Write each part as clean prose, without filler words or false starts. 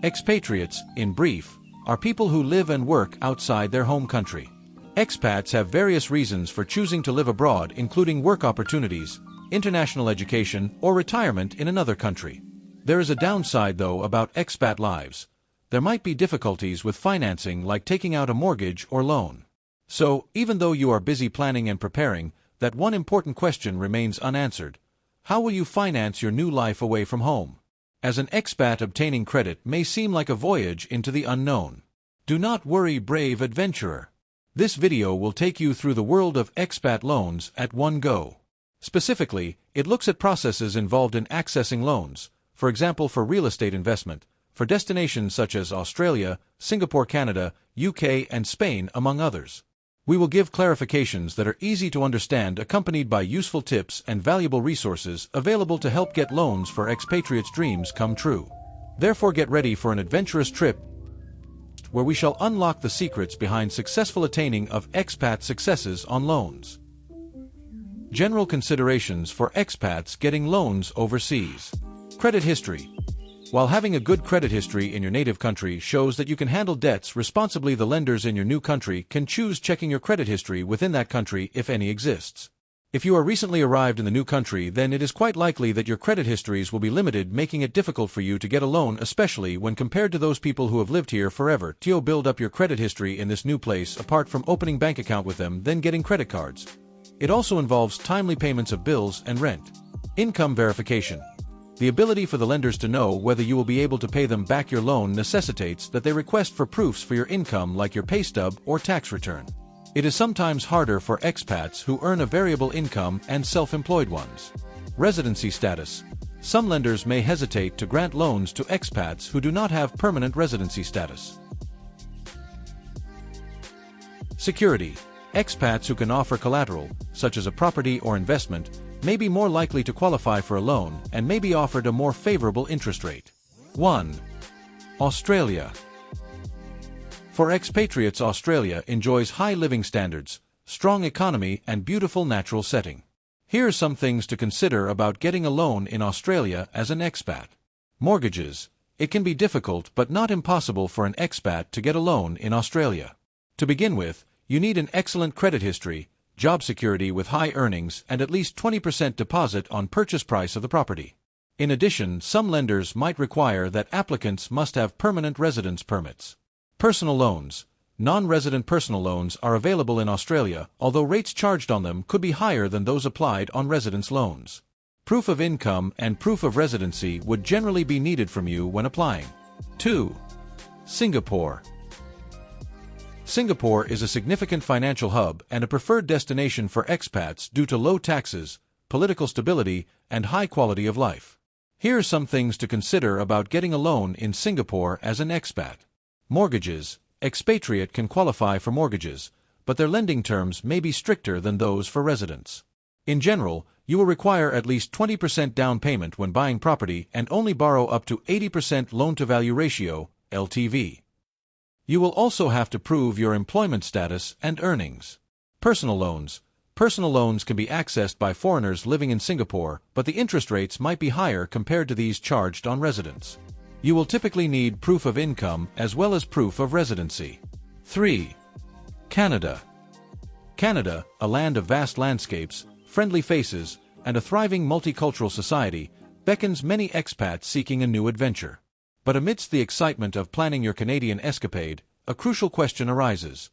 Expatriates, in brief, are people who live and work outside their home country. Expats have various reasons for choosing to live abroad, including work opportunities, international education, or retirement in another country. There is a downside, though, about expat lives. There might be difficulties with financing, like taking out a mortgage or loan. So, even though you are busy planning and preparing, that one important question remains unanswered. How will you finance your new life away from home? As an expat, obtaining credit may seem like a voyage into the unknown. Do not worry, brave adventurer. This video will take you through the world of expat loans at one go. Specifically, it looks at processes involved in accessing loans, for example for real estate investment, for destinations such as Australia, Singapore, Canada, UK, and Spain, among others. We will give clarifications that are easy to understand, accompanied by useful tips and valuable resources available to help get loans for expatriates' dreams come true. Therefore, get ready for an adventurous trip where we shall unlock the secrets behind successful attaining of expat successes on loans. General considerations for expats getting loans overseas. Credit history. While having a good credit history in your native country shows that you can handle debts responsibly, the lenders in your new country can choose checking your credit history within that country, if any exists. If you are recently arrived in the new country, then it is quite likely that your credit histories will be limited, making it difficult for you to get a loan, especially when compared to those people who have lived here forever. To build up your credit history in this new place, apart from opening bank account with them, then getting credit cards. It also involves timely payments of bills and rent. Income verification. The ability for the lenders to know whether you will be able to pay them back your loan necessitates that they request for proofs for your income, like your pay stub or tax return. It is sometimes harder for expats who earn a variable income and self-employed ones. Residency status. Some lenders may hesitate to grant loans to expats who do not have permanent residency status. Security. Expats who can offer collateral, such as a property or investment, may be more likely to qualify for a loan and may be offered a more favorable interest rate. 1. Australia. For expatriates, Australia enjoys high living standards, strong economy, and beautiful natural setting. Here are some things to consider about getting a loan in Australia as an expat. Mortgages. It can be difficult but not impossible for an expat to get a loan in Australia. To begin with, you need an excellent credit history, job security with high earnings, and at least 20% deposit on purchase price of the property. In addition, some lenders might require that applicants must have permanent residence permits. Personal loans. Non-resident personal loans are available in Australia, although rates charged on them could be higher than those applied on residence loans. Proof of income and proof of residency would generally be needed from you when applying. 2. Singapore. Singapore is a significant financial hub and a preferred destination for expats due to low taxes, political stability, and high quality of life. Here are some things to consider about getting a loan in Singapore as an expat. Mortgages. Expatriate can qualify for mortgages, but their lending terms may be stricter than those for residents. In general, you will require at least 20% down payment when buying property and only borrow up to 80% loan-to-value ratio, LTV. You will also have to prove your employment status and earnings. Personal loans. Personal loans can be accessed by foreigners living in Singapore, but the interest rates might be higher compared to these charged on residents. You will typically need proof of income as well as proof of residency. 3. Canada. Canada, a land of vast landscapes, friendly faces, and a thriving multicultural society, beckons many expats seeking a new adventure. But amidst the excitement of planning your Canadian escapade, a crucial question arises.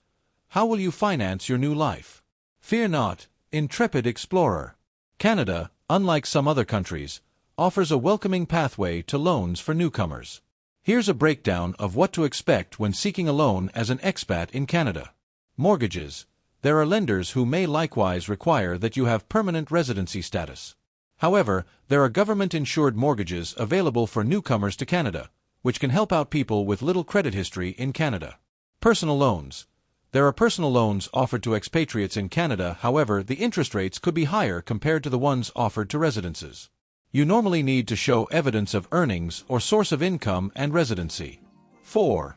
How will you finance your new life? Fear not, intrepid explorer. Canada, unlike some other countries, offers a welcoming pathway to loans for newcomers. Here's a breakdown of what to expect when seeking a loan as an expat in Canada. Mortgages. There are lenders who may likewise require that you have permanent residency status. However, there are government-insured mortgages available for newcomers to Canada, which can help out people with little credit history in Canada. Personal loans. There are personal loans offered to expatriates in Canada, however, the interest rates could be higher compared to the ones offered to residences. You normally need to show evidence of earnings or source of income and residency. 4.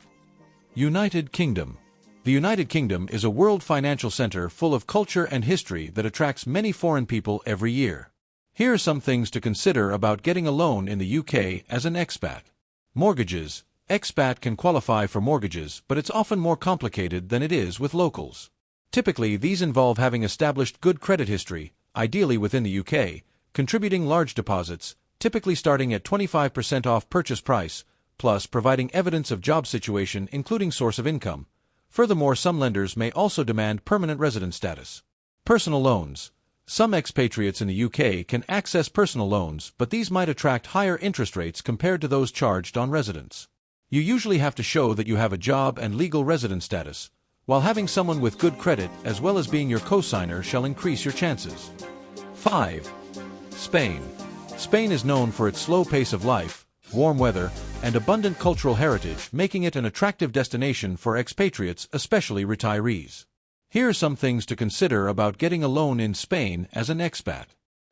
United Kingdom. The United Kingdom is a world financial center full of culture and history that attracts many foreign people every year. Here are some things to consider about getting a loan in the UK as an expat. Mortgages. Expat can qualify for mortgages, but it's often more complicated than it is with locals. Typically, these involve having established good credit history, ideally within the UK, contributing large deposits, typically starting at 25% off purchase price, plus providing evidence of job situation including source of income. Furthermore, some lenders may also demand permanent resident status. Personal loans. Some expatriates in the UK can access personal loans, but these might attract higher interest rates compared to those charged on residents. You usually have to show that you have a job and legal resident status, while having someone with good credit as well as being your co-signer shall increase your chances. 5. Spain. Spain is known for its slow pace of life, warm weather, and abundant cultural heritage, making it an attractive destination for expatriates, especially retirees. Here are some things to consider about getting a loan in Spain as an expat.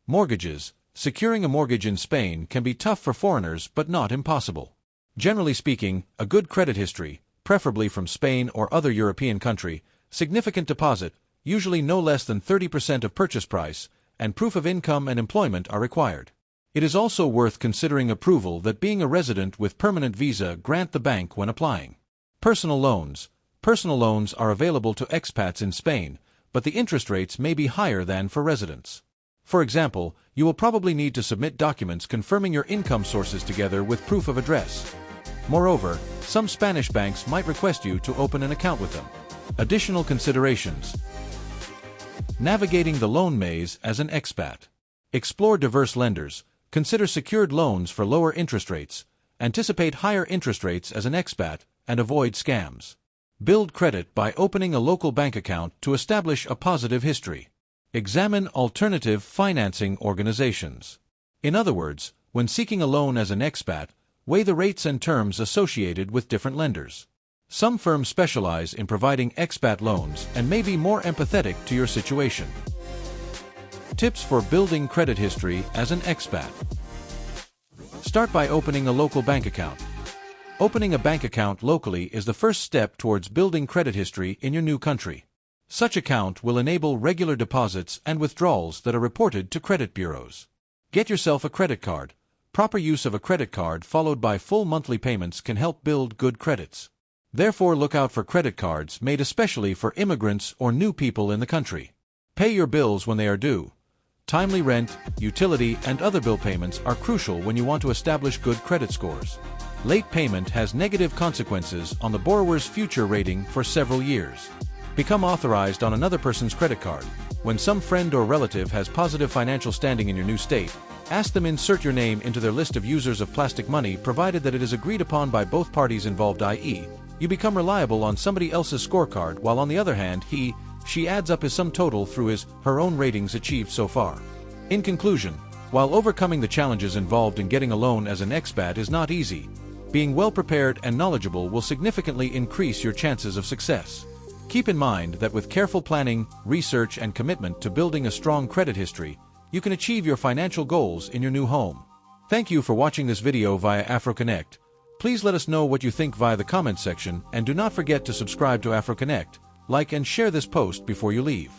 Mortgages. Securing a mortgage in Spain can be tough for foreigners but not impossible. Generally speaking, a good credit history, preferably from Spain or other European country, significant deposit, usually no less than 30% of purchase price, and proof of income and employment are required. It is also worth considering approval that being a resident with permanent visa grant the bank when applying. Personal loans. Personal loans are available to expats in Spain, but the interest rates may be higher than for residents. For example, you will probably need to submit documents confirming your income sources together with proof of address. Moreover, some Spanish banks might request you to open an account with them. Additional considerations. Navigating the loan maze as an expat. Explore diverse lenders, consider secured loans for lower interest rates, anticipate higher interest rates as an expat, and avoid scams. Build credit by opening a local bank account to establish a positive history. Examine alternative financing organizations. In other words, when seeking a loan as an expat, weigh the rates and terms associated with different lenders. Some firms specialize in providing expat loans and may be more empathetic to your situation. Tips for building credit history as an expat. Start by opening a local bank account. Opening a bank account locally is the first step towards building credit history in your new country. Such account will enable regular deposits and withdrawals that are reported to credit bureaus. Get yourself a credit card. Proper use of a credit card followed by full monthly payments can help build good credits. Therefore, look out for credit cards made especially for immigrants or new people in the country. Pay your bills when they are due. Timely rent, utility, and other bill payments are crucial when you want to establish good credit scores. Late payment has negative consequences on the borrower's future rating for several years. Become authorized on another person's credit card. When some friend or relative has positive financial standing in your new state, ask them insert your name into their list of users of plastic money provided that it is agreed upon by both parties involved, i.e., you become reliable on somebody else's scorecard while on the other hand she adds up his sum total through her own ratings achieved so far. In conclusion, while overcoming the challenges involved in getting a loan as an expat is not easy, being well prepared and knowledgeable will significantly increase your chances of success. Keep in mind that with careful planning, research, and commitment to building a strong credit history, you can achieve your financial goals in your new home. Thank you for watching this video via AfroConnect. Please let us know what you think via the comments section, and do not forget to subscribe to AfroConnect, like and share this post before you leave.